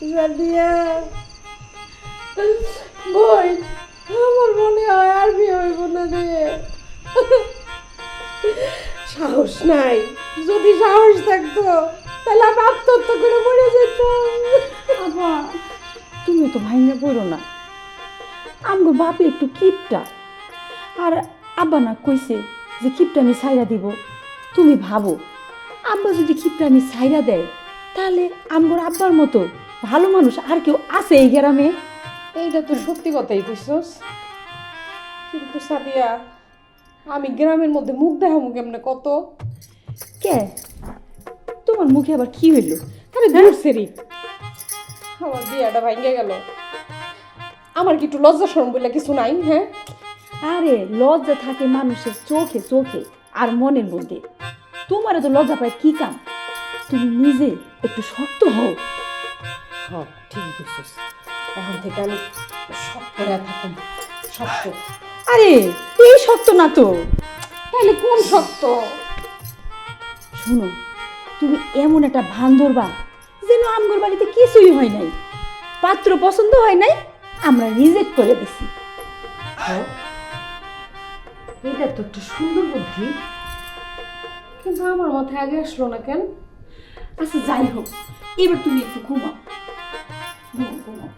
সাদিয়া বই আমার মনে হয় আর বিয়ে হইব না রে। সাহস নাই, যদি সাহস থাকতো তাহলে আমি আত্মহত্যা করে মরে যেতাম। আব্বা তুমি তো ভাইঙ্গা পড়ো না, আমগো বাপে একটু কিপটা, আর আব্বা না কইছে যে কিপটা আমি ছাইরা দিব। তুমি ভাবো আব্বা যদি কিপটা আমি ছাইরা দেয় তাহলে আমগোর আব্বার মতো ভালো মানুষ আর কেউ আছে এই গ্রামে? এইটা তো সত্যি কথাই কইছস, কিন্তু সাদিয়া আমি গ্রামের মধ্যে মুখ দেখামু কেমনে কত? কে তোমার মুখে আবার কি হইল? আরে দূর সেরি, আমার বিয়াটা ভাঙ্গে গেল, আমার কি একটু লজ্জা শরম বলে কিছু নাই? হ্যাঁ, আরে লজ্জা থাকে মানুষের চোখে চোখে আর মনের মধ্যে, তোমারও তো লজ্জা পায় কি কাম? তুমি নিজে একটু শক্ত হও। হ্যাঁ ঠিকই কইছস, এখন থেকে আমি শক্ত করে থাকুন, শক্ত। আরে এই শক্ত না তো। তাহলে কোন শক্ত? শুনো, তুমি এমন একটা ভান ধরবা যেন আমগোর বাড়িতে কিছুই হয় নাই, পাত্র পছন্দ হয় নাই, আমরা রিজেক্ট করে দিছি। এটা তো একটা সুন্দর বুদ্ধি, কিন্তু আমার মাথায় আগে আসলো না কেন? আচ্ছা যাই হোক, এবার তুমি একটু ঘুমাও, ঘুমাও ঘুমাও।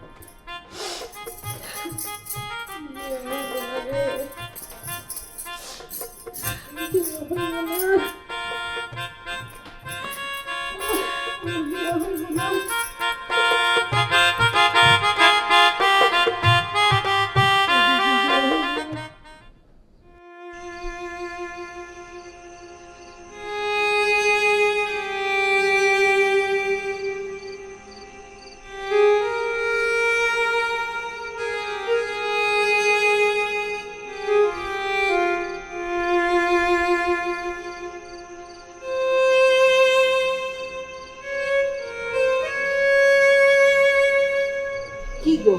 কি গো,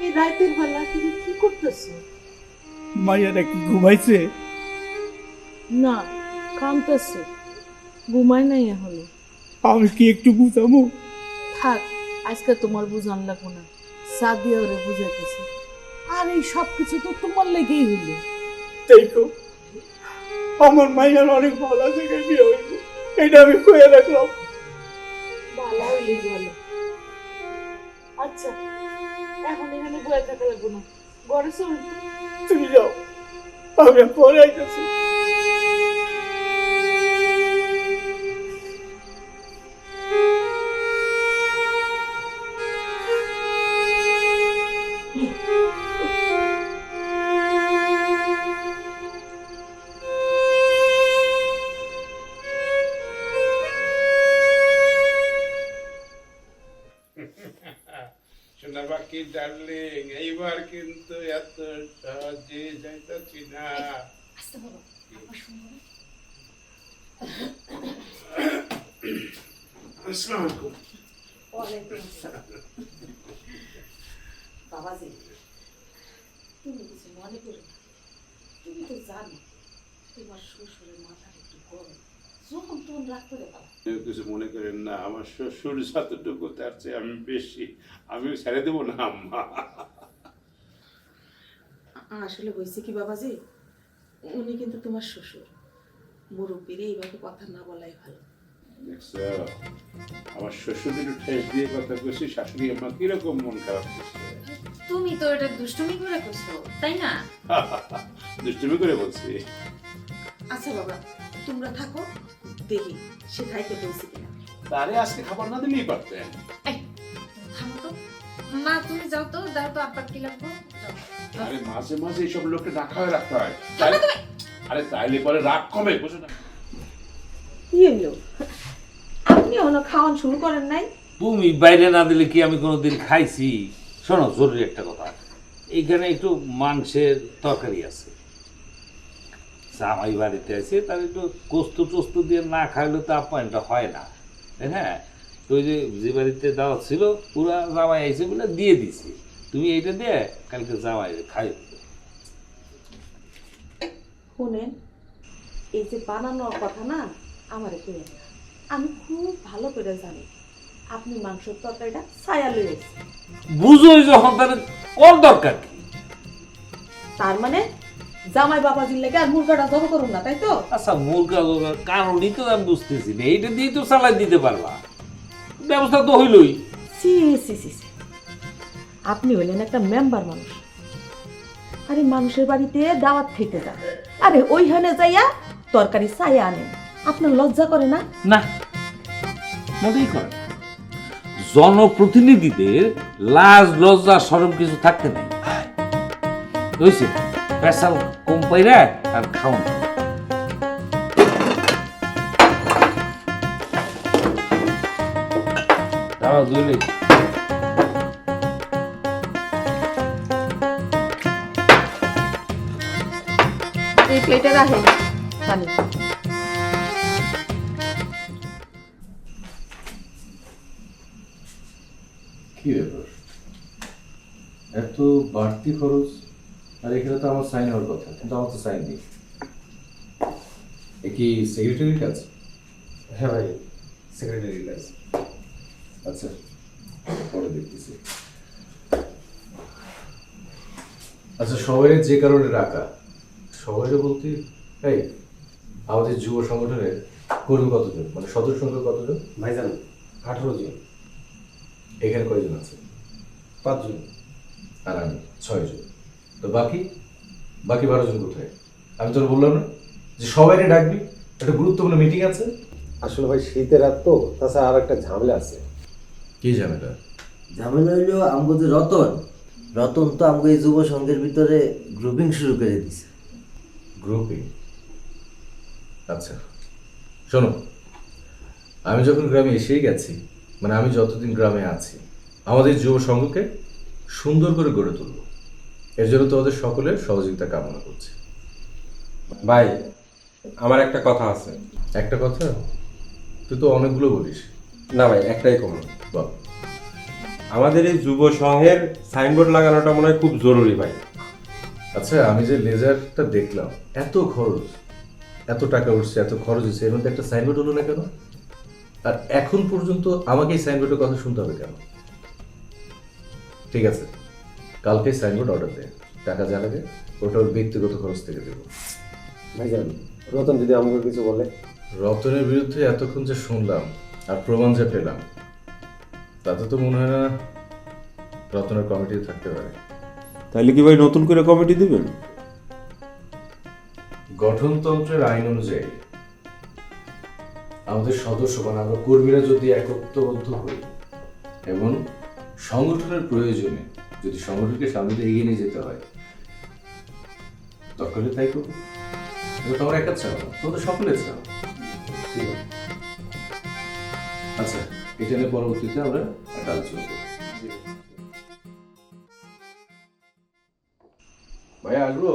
এই রাতের বেলা তুমি কি করতেছো? মাইয়ারা কি ঘুমাইছে? না, কামতেছে, ঘুমায় নাই এখনো। আমি কি একটু বুঝাবো? থাক, আজকে তোমার বুঝান লাগবো না, সাদিয়া ওরে বুঝাইতেছে। আর এই সব কিছু তো তোমার লেগেই হইলো। দেখো, আমার মাইয়ার অনেক ভালো জায়গায় বিয়ে হইব, এটা আমি কয়ে রাখলাম। ভালো হইলেই ভালো। আচ্ছা, এখন এখানে বয়ে থাকা লাগবো না, ঘরে চল। তুমি যাও, আমি পরে আইতেছি। শোনা বাকি ডার্লিং, এইবার কিন্তু এত সহজে যাইতাছি না। আসসালামু আলাইকুম। বাবাজি, তুমি কিছু মনে করো না, তুমি তো জানো তোমার শ্বশুরের মাথা একটু গরম, যখন তখন রাগ করে পাবো। কেউ কিছু মনে করেন না, আমার শ্বশুর যতটুকু তার চেয়ে আমি বেশি, আমিও ছেড়ে দেবো না আম্মা। আসলে হয়েছে কি বাবাজি, উনি কিন্তু তোমার শ্বশুর, মুরব্বীর এইভাবে কথা না বলাই ভালো। দেখছো, আমার শ্বশুর একটু ঠেস দিয়ে কথা কইছি, শাশুড়ি আম্মা কিরকম মন খারাপ করছে। তুমি তো এটা দুষ্টুমি করে কইছো, তাই না? দুষ্টুমি করে বলছি। আচ্ছা বাবা, তোমরা থাকো, দেখি সে খাইতে বলছি কিনা। তারে আজকে খাবার না দিলেই পারতেন। এই থামো তো, মা তুমি যাও তো, দাও তো আব্বার কি লাগবে, যাও। আরে মাঝে মাঝে এইসব লোককে না খাওয়াই রাখতে হয়, আরে তাইলে পরে রাগ কমে, বুঝো না? কি হইলো, আপনি এখনো খাওয়ান শুরু করেন নাই? তুমি বাইরে না দিলে কি আমি কোনোদিন খাইছি? শোনো, জরুরি একটা কথা, এইখানে একটু মাংসের তরকারি আছে, জামাই বাড়িতে আছে, তার একটু কোস্ত টোস্ত দিয়ে না খাইলে তো আপ্যায়নটা হয় না, তাই না? তো ওই যে বাড়িতে দাওয়াত ছিল, পুরা জামাই আইছে বলে দিয়ে দিছি, তুমি এইটা দিয়ে কালকে জামাই খাই। শুনেন, এই যে বানানোর কথা না, আমার কইেন না, আমি খুব ভালো করে জানি আপনি মাংসের তরকারিটা ছায়া লয়ে এসেছেন। বুঝোই যখন তার ওর দরকার কি? তার মানে জামাই বাবাজির লেগে আর মুরগাটা জব করুন না, তাই তো? আচ্ছা মুরগা কারণই তো আমি বুঝতেছি না, এইটা দিয়ে তো চালাই দিতে পারবা, ব্যবস্থা তো হইলই। সি সি সি সি, আপনি হইলেন একটা মেম্বার মানুষ। আরে মানুষের বাড়িতে দাওয়াত খেতে যান, আরে ওইখানে যাইয়া তরকারি ছায়া আনেন, আপনার লজ্জা করে না? না, মোটেই করে না। জনপ্রতিনিধিদের লাজ লজ্জা শরম কিছু থাকতে নাই। হয়েছে পেশাল কম পাইরা আর খাওন। দাঁড়াও দুইলে এই প্লেটে রাখেন পানি। কি ব্যাপার, এত বাড়তি খরচ? আর এখানে তো আমার সাইন হওয়ার কথা, কিন্তু আমার তো সাইন নেই। এ কি সেক্রেটারির কাজ? হ্যাঁ ভাই, সেক্রেটারির কাজ। আচ্ছা, পরে দেখতেছি। আচ্ছা, সবাই যে কারণে রাখা, সবাই বলতে এই আমাদের যুব সংগঠনের কর্মী কতজন, মানে সদস্য সংখ্যা কতজন? ভাইজান 18 জন। এখানে কয়জন আছে? 5 জন। আর আমি 6 জন। তো বাকি 12 জন কোথায়? আমি তোর বললাম না যে সবাইকে ডাকবি, একটা গুরুত্বপূর্ণ মিটিং আছে। আসলে ভাই শীতের রাত তো, তাছাড়া আর একটা ঝামেলা আছে। কি ঝামেলা? ঝামেলা হইল আমগো যে রতন তো আমগো এই যুব সংঘের ভিতরে গ্রুপিং শুরু করে দিছে। গ্রুপিং? আচ্ছা শোনো, আমি যখন গ্রামে এসেই গেছি, মানে আমি যতদিন গ্রামে আছি, আমাদের যুব সংঘকে সুন্দর করে গড়ে তুলব। এর জন্য তোমাদের সকলের সহযোগিতা কামনা করছি। ভাই আমার একটা কথা আছে। একটা কথা? তুই তো অনেকগুলো বলিস। না ভাই, একটাই কম। বল। আমাদের এই যুব সংঘের সাইনবোর্ড লাগানোটা মনে হয় খুব জরুরি ভাই। আচ্ছা, আমি যে লেজারটা দেখলাম, এত খরচ, এত টাকা উঠছে, এত খরচ হচ্ছে, এর মধ্যে একটা সাইনবোর্ড হলো না কেন? আর এখন পর্যন্ত আমাকে এই সাইনবোর্ডের কথা শুনতে হবে কেন? ঠিক আছে, কালকে সাইনবোর্ড অর্ডার দেয়, টাকা যা লাগে ওটা ওর ব্যক্তিগত খরচ থেকে দেবো। ভাইজান, রতন যদি আমাকে কিছু বলে? রতনের বিরুদ্ধে এতক্ষণ যে শুনলাম আর প্রমাণ যে পেলাম, তাতে তো মনে হয় না রতনের কমিটি থাকতে পারে। তাহলে কি ভাই নতুন করে কমিটি দিবেন? গঠনতন্ত্রের আইন অনুযায়ী আমাদের সদস্য মানে আমরা কর্মীরা যদি একত্রবদ্ধ হই এবং সংগঠনের প্রয়োজনে যদি সংগঠনকে সামনে এগিয়ে নিয়ে যেতে হয়, তখন তাই করবো। তোমার একা চাও না, তোমাদের সকলে চাও। ঠিক আছে, আচ্ছা, এটা নিয়ে পরবর্তীতে আমরা একটা আলোচনা করবো। ভাইয়া আসবো?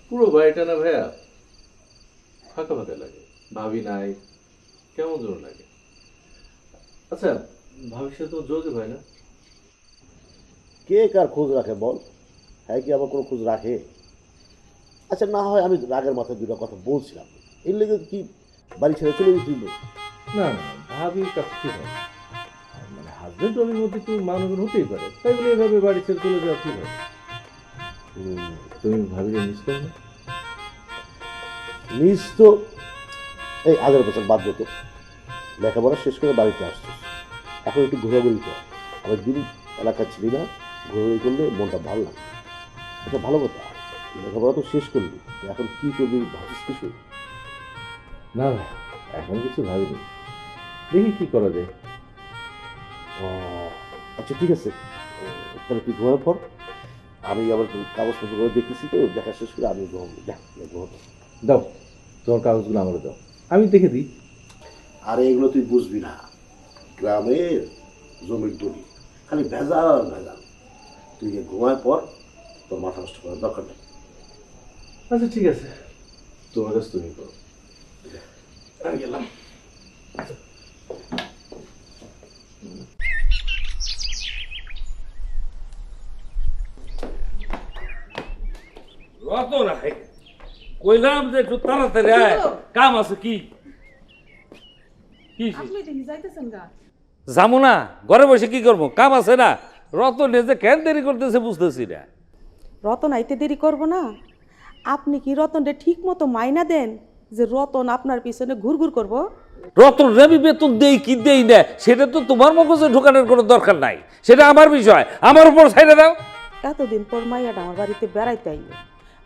পুরো বাড়িটা না ভাইয়া ফাঁকা ফাঁকা লাগে, ভাবি নাই, কেমন জোর লাগে। আচ্ছা, ভাবির সাথে তো যোগাযোগ হয় না? কে কার খোঁজ রাখে বল? হ্যাঁ, কি আমার কোনো খোঁজ রাখে? আচ্ছা, না হয় আমি রাগের মাথায় দুটো কথা বলছিলাম, এর লেগে কি বাড়ি ছেড়ে চলে যেতে দিল? না না, ভাবির কাছে কি হয়, মানে হাজবেন্ড ওয়াইফের মধ্যে একটু মানবন হতেই পারে, তাই বলে এভাবে বাড়ি ছেড়ে চলে যাওয়া ঠিক হয়? তুমি ভাবিকে মিস করো না? নিজ তো এই 1000 বছর বাদ দিত, লেখাপড়া শেষ করে বাড়িতে আসছিস, এখন একটু ঘোরাঘুরি কর। অনেকদিন এলাকা ছিলি না, ঘোরাঘুরি করলে মনটা ভালো লাগে। এটা ভালো কথা, লেখাপড়া তো শেষ করলি, এখন কি করবি ভাবছিস কিছু? না ভাই, এখন কিছু ভাবিনি, দেখি কি করা যায়। ও আচ্ছা, ঠিক আছে, তাহলে তুই ঘুমার পর আমি আবার কাগজপত্র করে দেখতেছি, তো দেখা শেষ করে আমি ঘুমাবো। ঘুমাবো, দাও তোমার কাগজগুলো আমাকে দাও, আমি দেখে দিই। আরে এগুলো তুই বুঝবি না, গ্রামের জমির দড়ি, খালি ভেজাল আর ভেজাল। তুই ঘুমার পর তোর মাথা নষ্ট করার দরকার নেই। আচ্ছা ঠিক আছে, তোমার কাছে তুমি করো, আমি গেলাম। রতন কইলাম যে একটু তাড়াতাড়ি আয়, কাম আছে। কি কি আপনি দেখি যাইতেছেন গা। যাবো না, ঘরে বসে কি করবো, কাম আছে না। রতনে যে কেন দেরি করতেছে বুঝতেছি না। রতন আইতে দেরি করব না? আপনি কি রতনরে ঠিক মতো মাইনা দেন যে রতন আপনার পিছনে ঘুরঘুর করব? রতন আমি বেতন দেই কি দেই না সেটা তো তোমার মগজে ঢোকানোর কোনো দরকার নাই, সেটা আমার বিষয়, আমার উপর ছাইড়ে দাও। এতদিন পর মাইয়াটা আমার বাড়িতে বেড়াইতে আইল,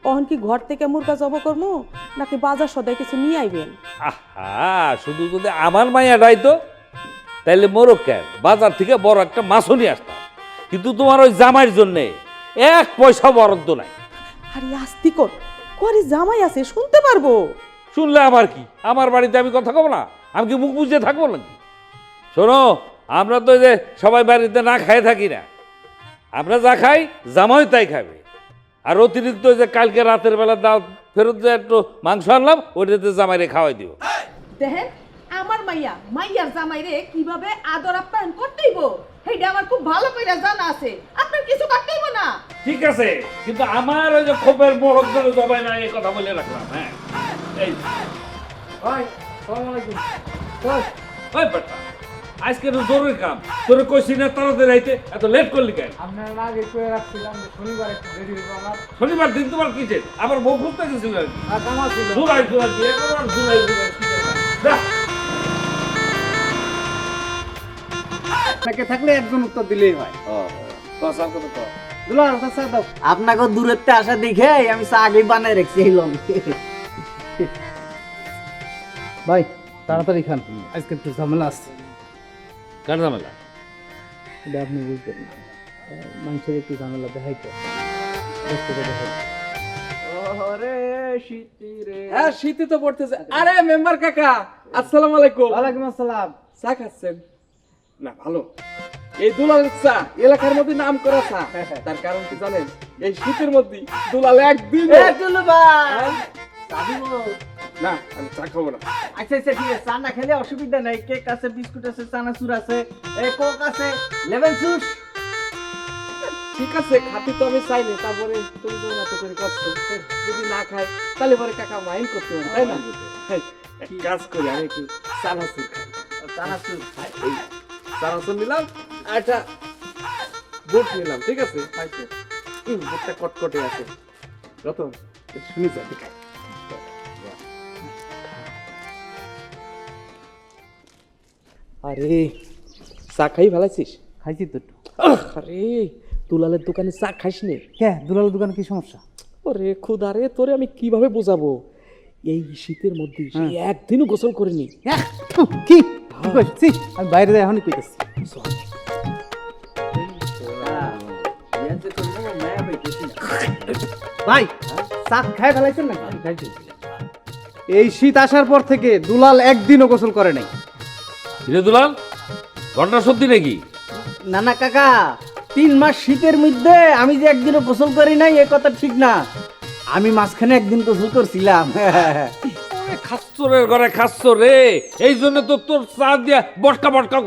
তখন কি ঘর থেকে মুরগা জব করবো নাকি বাজার সদাই কিছু নিয়ে আইবেন? আহা, শুধু যদি আমার মায়া ডাইতো তাইলে মোরও কেন বাজার থেকে বড় একটা মাছও নিয়ে আসতাম, কিন্তু তোমার ওই জামাইয়ের জন্যে 1 পয়সা বরাদ্দ নাই। আরে আস্তি কর, ঘরে জামাই আছে, শুনতে পারবো। শুনলে আমার কি, আমার বাড়িতে আমি কথা কব না? আমি কি মুখ বুঝে থাকবো নাকি? শোনো, আমরা তো যে সবাই বাড়িতে না খাই থাকি না, আমরা যা খাই জামাই তাই খাবে। আর অতিরিক্ত যে কালকে রাতের বেলা দাও ফেরত যে একটু মাংস আনলাম, ওইটাতে জামাইরে খাওয়াই দিও। দেখেন আমার মাইয়ার জামাইরে কিভাবে আদর আপ্যায়ন করতেইব সেইটা আমার খুব ভালো করে জানা আছে, আপনার কিছু করতেইব না। ঠিক আছে, কিন্তু আমার ওই যে খোপের মোড়ক ধরে জবাই না, এই কথা বলে রাখলাম। হ্যাঁ, এই ওই বেটা, আজকে তো জরুরি কাম, তোর কইছি না তাড়াতাড়ি আইতে, এত লেট করলি কেন? আপনার আগে কয়ে রাখছিলাম যে শনিবার একটু দেরি হইব আমার। শনিবার দিন তোমার কি যে আবার বউ খুঁজতে গেছিল আর কি? আর কামা ছিল। জুলাই দিয়ে জুলাই যা। আপনাকে থাকলে একজন উত্তর দিলেই হয়। কসার কত কর দুলাল কাছে দাও। আপনাকে দূরত্বে আসা দেখে আমি চা আগেই বানাই রাখছি এই লং। ভাই তাড়াতাড়ি খান, আজকে একটু ঝামেলা আছে। কার ঝামেলা? এটা আপনি বুঝবেন না, মানুষের একটু ঝামেলা দেখাই তো। হ্যাঁ, শীতে তো পড়তেছে। আরে মেম্বার কাকা, আসসালামু আলাইকুম। ওয়ালাইকুম আসসালাম। চা খাচ্ছেন? না ভালো, এই দুলালের চা এলাকার মধ্যে নাম করা চা। তার কারণ কি জানেন? এই শীতের মধ্যে দুলাল একদিন না, আমি চা খাবো না। আচ্ছা আচ্ছা ঠিক আছে, চা না খেলে অসুবিধা নাই। কেক আছে, বিস্কুট আছে, চানাচুর আছে, এই কোক আছে, লেমন জুস। ঠিক আছে, খাতে তো আমি চাইনি, তারপরে তুমি তো এত করে কষ্ট, যদি না খাই তাহলে পরে কাকা মাইন্ড করতে হবে, তাই না? এক কাজ করি, আমি একটু চানাচুর খাই। চানাচুর এই চানাচুর নিলাম, আর একটা বুট নিলাম, ঠিক আছে? বুটটা কটকটে আছে। রতন শুনি যা, খাই। আরে চা খাই ভালাইছিস? খাইছি তো। আরে দুলালের দোকানে চা খাইস নে? কে দুলালের দোকানে কি সমস্যা? ওরে খুদা রে, তোরে আমি কিভাবে বোঝাবো? এই শীতের মধ্যে সে একদিনও গোসল করেনি। কি কইছিস? আমি বাইরে যাই, এখনই কইতাছি। ভাই চা খাই ফেলাইছেন না? এই শীত আসার পর থেকে দুলাল একদিনও গোসল করে নাই। কিরে দুলাল, ঘটনা সত্যি নাকি? না না কাকা, 3 মাস শীতের মধ্যে আমি যে একদিনও গোসল করি নাই এ কথা ঠিক না। আমি মাঝখানে একদিন গোসল করছিলাম। খাচ্চরের ঘরে খাচ্ছ রে, এই জন্য তো তোর চা দিয়া বটকা বটকা।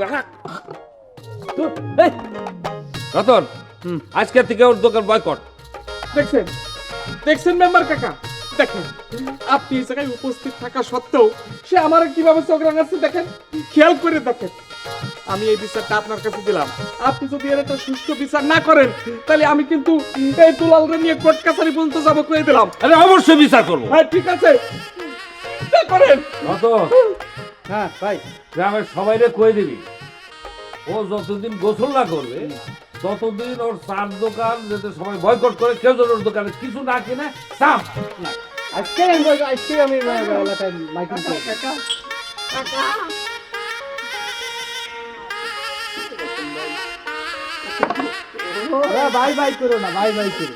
রতন, আজকে থেকে ওর দোকান বয়কট। দেখছেন দেখছেন মেম্বার কাকা, দেখেন আপনি এই জায়গায় উপস্থিত থাকা সত্ত্বেও সে আমার কিভাবে চোখ রাঙাচ্ছে দেখেন, খেয়াল করে দেখেন। আমি এই বিচারটা আপনার কাছে দিলাম, আপনি যদি এর একটা সুষ্ঠু বিচার না করেন তাহলে আমি কিন্তু এই দুলালরে নিয়ে কোর্ট কাছারি পর্যন্ত যাবো, কয়ে দিলাম। আরে অবশ্যই বিচার করবো। হ্যাঁ ঠিক আছে, করেন। রতন, হ্যাঁ ভাই, গ্রামের সবাইরে কয়ে দিবি ও যতদিন গোসল না করবে ততদিন ওর চার দোকান যাতে সবাই বয়কট করে, কেউ যেন ওর দোকানে কিছু না কিনে চাপ। আজকে আমি এলাকায় মাইকিং করব। বাই বাই করো না, বাই বাই করো।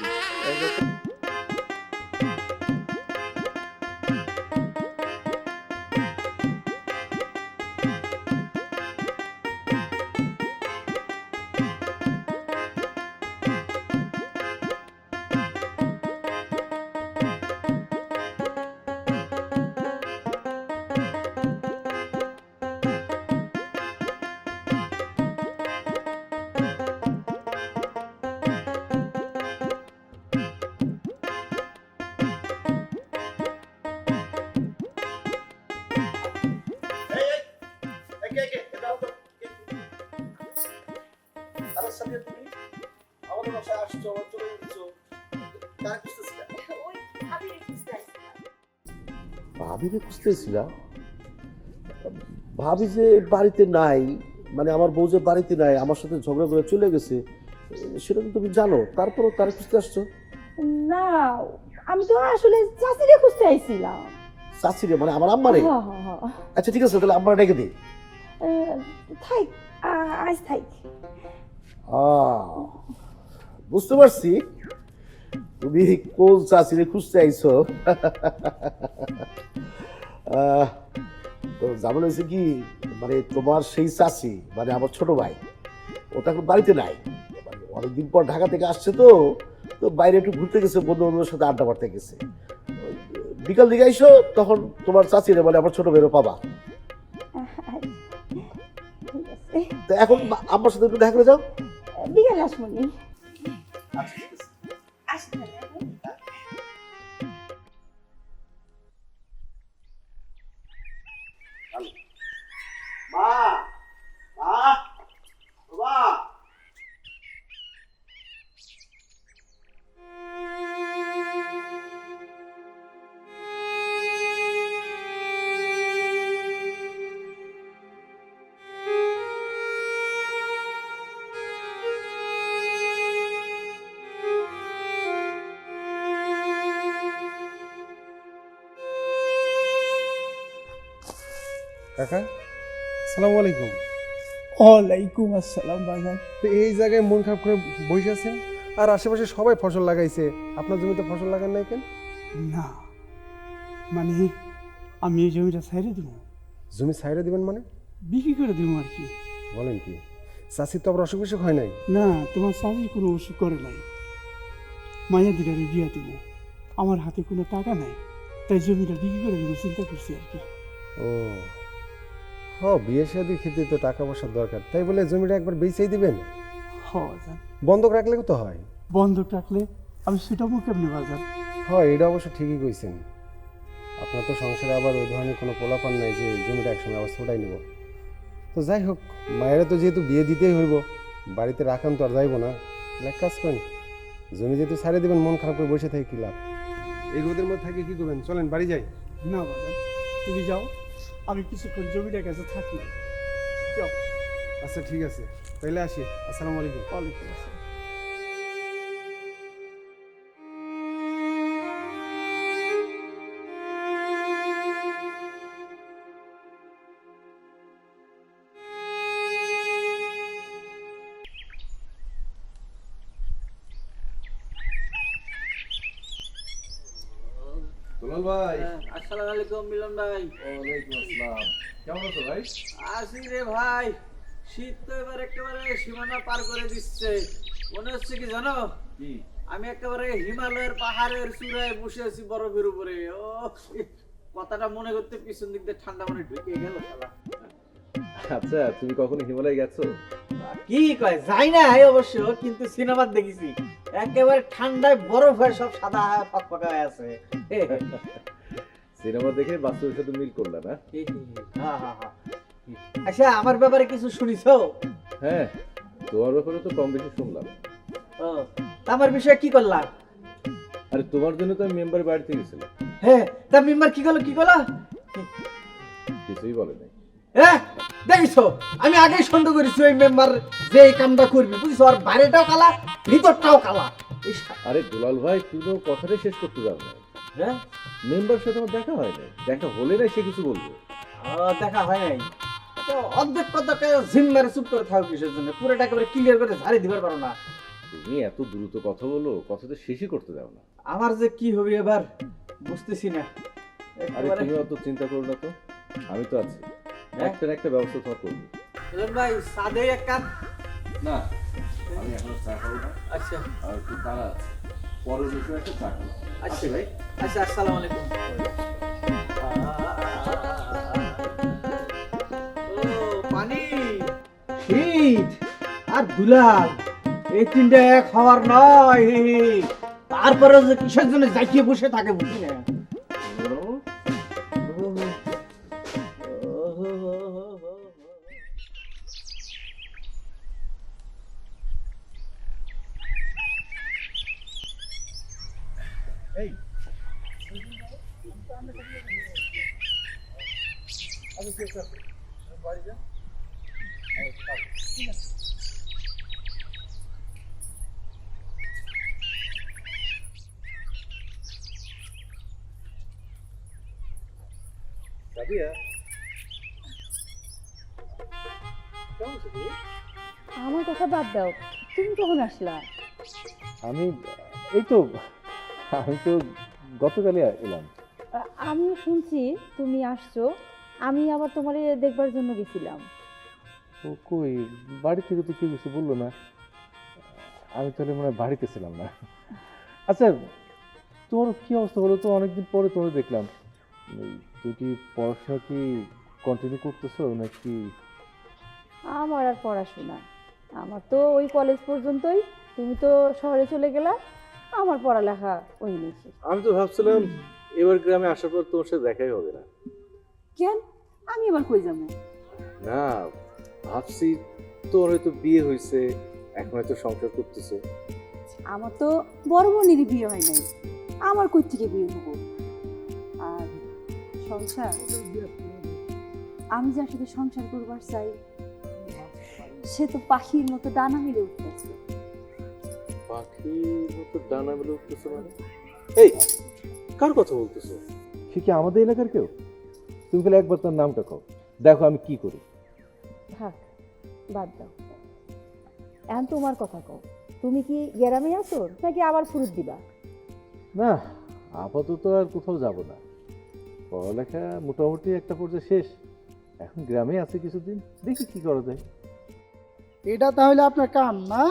সাথে তুমি আমাদের বাসায় আসছো, আমার চলে যাচ্ছ, কার খুঁজতেছিলা? ভাবিরে খুঁজতেছিলা? ভাবি যে বাড়িতে নাই, মানে আমার বউ যে বাড়িতে নাই, আমার সাথে ঝগড়া করে চলে গেছে, সেটা তো তুমি জানো, তারপরও তার খুঁজতে আসছো? না, আমি তো আসলে চাচিরে খুঁজতে আইছিলাম। চাচিরে মানে আমার আম্মারে? আচ্ছা ঠিক আছে, তাহলে আম্মারে ডেকে দিই। থাক, আজ থাক। বুঝতে পারছি তুমি কোন চাচিরে খুঁজতে আইছো। তো জামান হয়েছে কি, মানে তোমার সেই চাচি মানে আমার ছোট ভাই, ও তো এখন বাড়িতে নাই, মানে অনেকদিন পর ঢাকা থেকে আসছে, তো তো বাইরে একটু ঘুরতে গেছে, বন্ধু বান্ধবের সাথে আড্ডা মারতে গেছে। বিকাল দিকে আইসো, তখন তোমার চাচিরে মানে আমার ছোট ভাইয়েরও পাবা। তো এখন আমার সাথে একটু দেখা করে যাও। বিকালে আসমনি। মা, মা, বাবা। কাকা আসসালামু আলাইকুম। ওয়ালাইকুম আসসালাম বাজান। তো এই জায়গায় মন খারাপ করে বসে আছেন, আর আশেপাশে সবাই ফসল লাগাইছে, আপনার জমিতে ফসল লাগান নাই কেন? না মানে আমি এই জমিটা ছাইড়ে দেবো। জমি ছাইড়ে দিবেন মানে? বিক্রি করে দেবো আর কি। বলেন কি, চাষির তো আবার অসুখ বিসুখ হয় নাই? না, তোমার চাষি কোনো অসুখ করে নাই। মায়া দিদারে বিয়া দেবো, আমার হাতে কোনো টাকা নাই, তাই জমিটা বিক্রি করে দেবো চিন্তা করছি আর কি। ও বিয়ে শাদী খেতে তো টাকা পয়সার দরকার, তাই বলে জমিটা একবার বেচেই দিবেন? বাজান বন্ধক রাখলেও তো হয়। বন্ধক রাখলে আমি সেটাও কেমনি বাজান? হয়, এটা অবশ্য ঠিকই কইছেন। আপনার তো সংসারে আবার ওই ধরনের কোনো পোলাপান নাই যে জমিটা একসঙ্গে আবার ছোটাই নেব। তো যাই হোক, মায়েরা তো যেহেতু বিয়ে দিতেই হইব, বাড়িতে রাখান তো আর যাইব না। এক কাজ করেন, জমি যেহেতু ছাড়ে দেবেন, মন খারাপ করে বসে থেকে কী লাভ? এই রোদের মধ্যে থাকে কী করবেন, চলেন বাড়ি যাই। না বাজান, তুমি যাও, আমি কিছুক্ষণ জমিটার কাছে থাকি। যাও। আচ্ছা ঠিক আছে, তাইলে আসি। আসসালামু আলাইকুম। ওয়ালাইকুম আসসালাম। দুলাল ভাই। আসসালামু আলাইকুম মিলন ভাই। ওয়ালাইকুম আসসালাম। কেমন আছো ভাই? আসি রে ভাই, শীত তো এবার একেবারে সীমানা পার করে দিচ্ছে। মনে হচ্ছে কি জানো, কি? আমি একেবারে হিমালয়ের পাহাড়ের চূড়ায় বসে আছি বরফের উপরে। ও কথাটা মনে করতে পিছন দিক দিয়ে ঠান্ডা মনে ঢুকে গেল শালা। আচ্ছা, তুমি কখনো হিমালয় গেছো? কি কয়, যাই না অবশ্য, কিন্তু সিনেমা দেখেছি, একেবারে ঠান্ডায় বরফ হয়ে সব সাদা ফকফকা হয়ে আছে। সিনেমা দেখে বাস্তবের সাথে মিল করলা না? আচ্ছা, আমার ব্যাপারে কিছু শুনিছো? হ্যাঁ, তোমার ব্যাপারে তো কম বেশি শুনলাম। আমার বিষয়ে কি করলাম? আরে তোমার জন্য তো আমি মেম্বারের বাড়িতে গেছিলাম। হ্যাঁ, তা মেম্বার কি করলো? কিছুই বলে নাই। হ্যাঁ, দেখিছো, আমি আগেই সন্দেহ করেছি ওই মেম্বার যে এই কামটা করবি, বুঝছো, আর বাইরেটাও কালা ভিতরটাও কালা। আরে দুলাল ভাই, তুমি তো কথাটাই শেষ করতে যাও না। হ্যাঁ, মেম্বার সাথে আমার দেখা হয় না, দেখা হলে না সে কিছু বলবে। দেখা হয় নাই তো অর্ধেক কথাটা জিম্মারে চুপ করে থাকো কিসের জন্য? পুরোটা একেবারে ক্লিয়ার করে ঝাড়ি দিবার পারো না? তুমি এত দ্রুত কথা বলো, কথা তো শেষই করতে দাও না। আমার যে কি হবে এবার বুঝতেছি না। আরে তুমি অত চিন্তা করো না তো, আমি তো আছি, একটা না একটা ব্যবস্থা তোমার করবো। ভাই সাদে এক কাপ না, আমি এখনো চা খাবো না। আচ্ছা, আর একটু তাড়া আছে, পরে বসে একটা চা খাবো। আচ্ছা ভাই। আচ্ছা, আসসালামু আলাইকুম। পানি, শীত আর দুলাল, এই তিনটা এক হওয়ার নয়। তারপরে যে কিসের জন্য জাকিয়ে বসে থাকে বুঝি না। আমার কথা বাদ দাও, তুমি কখন আসলা? আমি এই তো গতকালই এলাম। আমিও শুনছি তুমি আসছো, আমি আবার তোমারে দেখবার জন্য গেছিলাম। ও কই, বাড়ি থেকে তো কেউ কিছু বললো না। আমি তাহলে মনে হয় বাড়িতে ছিলাম না। আচ্ছা, তোর কি অবস্থা বলো তো? অনেকদিন পরে তোর দেখলাম। তুই কি পড়াশোনা কি কন্টিনিউ করতেছো নাকি? আমার আর পড়াশোনা, আমার তো ওই কলেজ পর্যন্তই। তুমি তো শহরে চলে গেলা, আমার পড়ালেখা ওই নেই। আমি তো ভাবছিলাম এবার গ্রামে আসার পর তোর সাথে দেখাই হবে না। কেন? আমি এবার কই যাবো? না, ভাবছি তোর হয়তো বিয়ে হয়েছে, এখন হয়তো সংসার করতেছো। আমার তো বড় বোনেরই বিয়ে হয় নাই, আমার কই থেকে বিয়ে হবো? আর সংসার, আমি যার সাথে সংসার করবার চাই সে তো পাখির মতো ডানা মেলে উঠতেছে। পাখির মতো ডানা মেলে উঠতেছে মানে? এই, কার কথা বলতেছো? সে কি আমাদের এলাকার কেউ? তুমি খালি একবার তার নামটা কও, দেখো আমি কি করি। থাক, বাদ দাও। এখন তোমার কথা কও, তুমি কি গ্রামে আছো নাকি আবার ফুরুত দিবা? না, আপাতত আর কোথাও যাব না। পড়ালেখা মোটামুটি একটা পর্যায়ে শেষ, এখন গ্রামে আছে কিছুদিন, দেখি কি করা যায়। এটা তাহলে আপনার কাম না?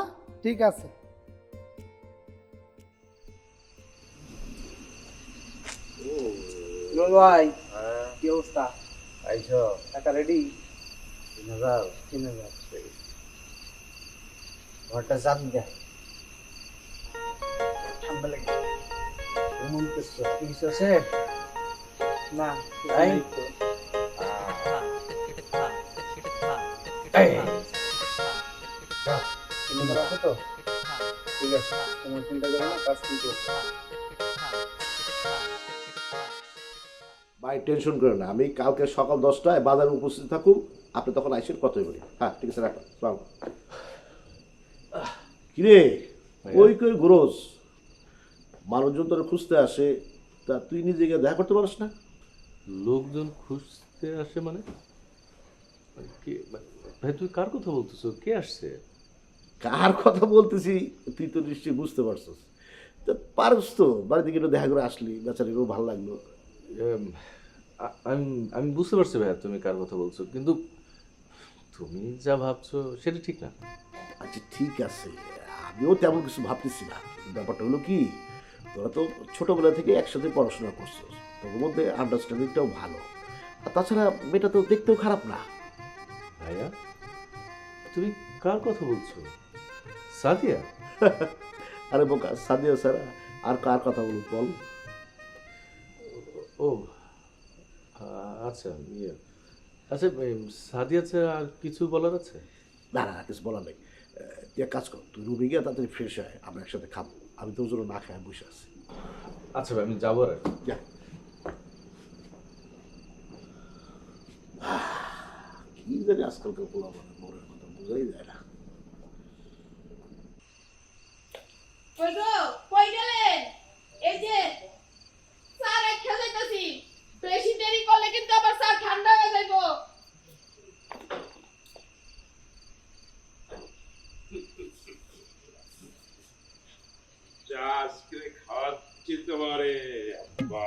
ঠিক আছে। ভাই কি অবস্থা? আইসো টাকা রেডি? 3000 ঘরটা জান দে, ঠান্ডা লাগে। এমন কিছু আছে না? তাই রাখো তো, ঠিক আছে, তোমার চিন্তা করো না, কাজ কিন্তু ভাই টেনশন করে না, আমি কালকে সকাল 10টায় বাজারে উপস্থিত থাকুম, আপনি তখন আইসেন, কথাই বলি। হ্যাঁ ঠিক আছে, রাখো। সালাম। কিরে ওই কই গ্রোস, মানুষজন তোরা খুঁজতে আসে, তা তুই নিজে গিয়ে দেখা করতে পারিস না? লোকজন খুঁজতে আসে মানে? ভাই তুই কার কথা বলতেছো? কে আসছে? কার কথা বলতেছি তুই তো নিশ্চয়ই বুঝতে পারছিস। তা পারস তো, বাড়িতে গিয়ে দেখা করে আসলি, বেচারিরও ভালো লাগলো। আমি বুঝতে পারছি ভাইয়া তুমি কার কথা বলছো, কিন্তু তুমি যা ভাবছো সেটা ঠিক না। আচ্ছা ঠিক আছে, আমিও তেমন কিছু ভাবতেছি না। ব্যাপারটা হলো কি, তোরা তো ছোটবেলা থেকে একসাথে পড়াশোনা করছিস, তোর মধ্যে আন্ডারস্ট্যান্ডিংটাও ভালো। আর তাছাড়া মেয়েটা তো দেখতেও খারাপ না। ভাইয়া তুমি কার কথা বলছো? সাদিয়া? আরে বোকা, সাদিয়া স্যার আর কার কথা বলুন বল? ও আচ্ছা, আচ্ছা সাদিয়া ছাড়া আর কিছু বলার আছে? না না, কিছু বলার নেই। তুই এক কাজ কর, তুই রুমে গিয়ে তাড়াতাড়ি ফ্রেশ হয়, আমরা একসাথে খাবো। আমি তোর জন্য না খাই বসে আছি। আচ্ছা ভাই, আমি যাবো। আর যা। কি জানি আজকালকার পোলা মানে মনের কথা বোঝাই যায় না। কই গেলেন? এই যে স্যার একটা যাইতাছি, বেশি দেরি করলে কিন্তু আবার স্যার ঠান্ডা হয়ে যাইবো। আজকে খাওয়াচ্ছি তোমারে আব্বা।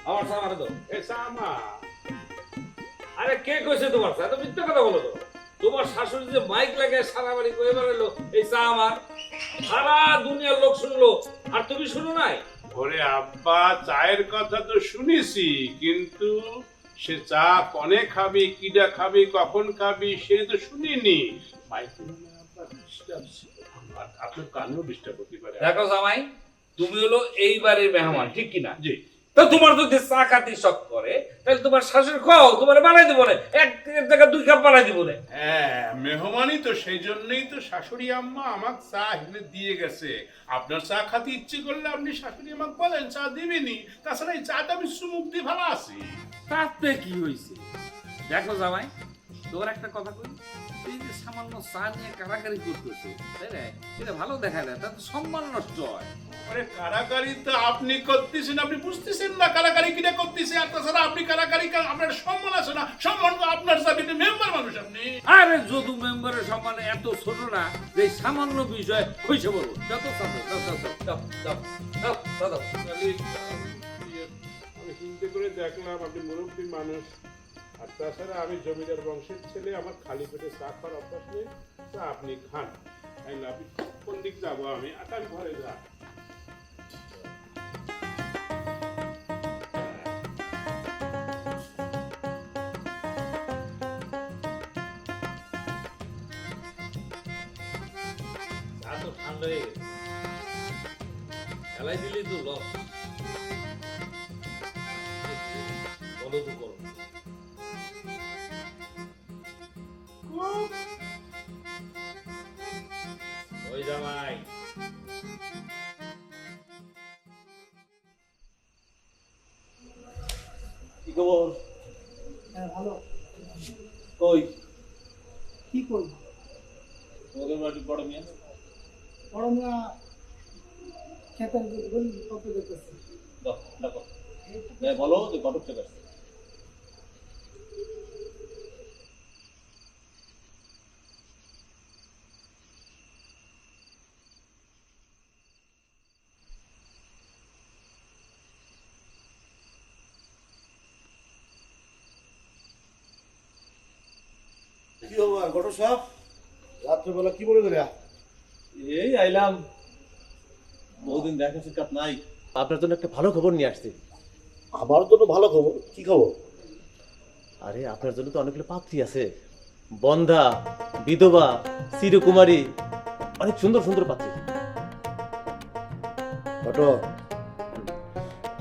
আমার সামারে দাও। এ সামা, আরে কে কইছে তোমার সাথে? মিথ্যা কথা বলো তো। তোমার শাশুড়ি যে মাইক লাগে সারা বাড়ি কয়ে বেড়ালো এই চা আমার, সারা দুনিয়ার লোক শুনলো, আর তুমি শুনো নাই? ওরে আব্বা, চায়ের কথা তো শুনেছি, কিন্তু সে চা কনে খাবি, কিডা খাবি, কখন খাবি সে তো শুনিনি। আপনার কানেও ডিস্টার্ব হতে পারে। দেখো জামাই, তুমি হলো এই বাড়ির মেহমান, ঠিক কিনা? জি। তো তোমার যদি চা খাতে শখ করে তাহলে তোমার শাশুড়ি খাও, তোমার বানাই দেবো না, এক জায়গায় 2 কাপ বানাই দেবো না। হ্যাঁ, মেহমানই তো, সেই জন্যই তো শাশুড়ি আম্মা আমাকে চা এনে দিয়ে গেছে। আপনার চা খাতে ইচ্ছে করলে আপনি শাশুড়ি আমাকে বলেন, চা দিবেনি। তাছাড়া এই চাটা আমি সুমুখ দিয়ে ভালো আছি। তাতে কি হয়েছে? দেখো জামাই, তোমার একটা কথা কই, এই যে সামান্য চা নিয়ে কারাকারি করতেছো, তাই না? এটা ভালো দেখায় না, তাতে সম্মান নষ্ট হয়। আরে কারাকারি তো আপনি করতেছেন, আপনি বুঝতেছেন না কারাকারি কিনা করতেছে। আর তাছাড়া আপনি কারাকারি, আপনার সম্মান আছে না? সম্মান তো আপনার চাবি, মেম্বার মানুষ আপনি। আরে যদু মেম্বারের সম্মান এত ছোট না যে সামান্য বিষয় হইছে বলো। যত আমি চিন্তা করে দেখলাম আপনি মুরব্বী মানুষ, আর তাছাড়া আমি জমিদার বংশের ছেলে, আমার খালি পেটে চা খাওয়ার অভ্যাস নেই। চা আপনি খান, তাই না? আপনি কোন দিক যাবো আমি? আমি ঘরে যা। চা তো ঠান্ডা হয়ে গেছে, খেলাই দিলেই তো লস। বলো তো করো। ওই জামাই, কি খবর? হ্যাঁ ভালো। কই কি করব? তোমাদের বাড়ি বড় মিয়া? বড় মিয়া খেতের কত দেখতেছে। দেখো বলো যে ঘটক চলে আসছে। কি হবো আর ঘটক সাহেব, রাত্রেবেলা কি মনে করে? এই আইলাম, বহুদিন দেখা সাক্ষাৎ নাই, আপনার জন্য একটা ভালো খবর নিয়ে আসছি। আমার জন্য ভালো খবর? কি খবর? আরে আপনার জন্য তো অনেকগুলো পাত্রী আছে, বন্ধা, বিধবা, চিরকুমারী, অনেক সুন্দর সুন্দর পাত্রী। ঘটক,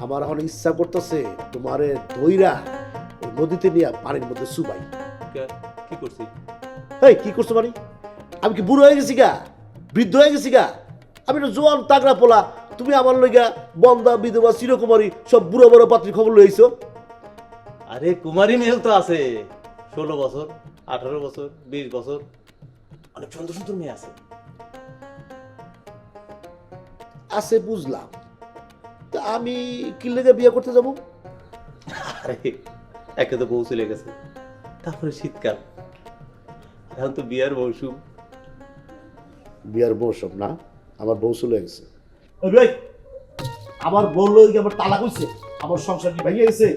আমার এখন ইচ্ছা করতেছে তোমারে ধইরা ওই নদীতে নিয়ে পানির মধ্যে চুবাই। কি করছি? এই কি করছো মানে? আমি কি বুড়ো হয়ে গেছি গা? বৃদ্ধ হয়ে গেছি গা? আমি একটা জোয়ান তাগড়া পোলা, তুমি আমার লইগা বন্ধা, বিধবা, চিরকুমারী সব বুড়ো বড় পাত্রী খবর লইছো। আরে কুমারী মেয়েও তো আছে, 16 বছর, 18 বছর, 20 বছর, অনেক সুন্দর সুন্দর মেয়ে আছে। আছে বুঝলাম, তা আমি কি লেগে বিয়ে করতে যাবো? আরে একে তো বউ চলে গেছে, তারপরে শীতকাল, এখন তো বিয়ার মৌসুম। বিয়ার মৌসুম না? আমার বউ চলে গেছে। আমার বউ লোক আমার তালাক হয়েছে, আমার সংসার কি ভেঙে গেছে?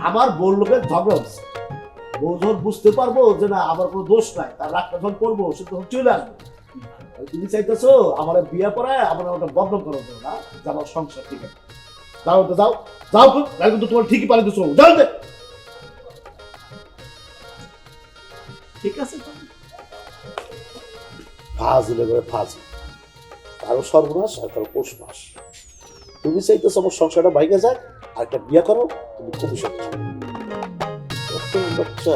আমার বউ লোকের ঝগড়া হচ্ছে। বউ যখন বুঝতে পারবো যে না আমার কোনো দোষ নাই, তার রাগটা যখন করবো সে তখন চলে আসবে। তুমি চাইতেছো আমার বিয়ে পড়ায় আমার ওটা বদনাম করার জন্য না, যে আমার সংসার ঠিক আছে। যাও তো যাও, যাও কিন্তু তোমার ঠিকই পালিয়ে দিচ্ছ, যাও। ঠিক আছে, ফাজিলে করে ফাজি, কারো সর্বনাশ আর কারো পৌষ মাস। তুমি চাইতেছো আমার সংসারটা ভাইগে যাক, আর একটা বিয়ে করো, তুমি খুবই সত্যি বাচ্চা।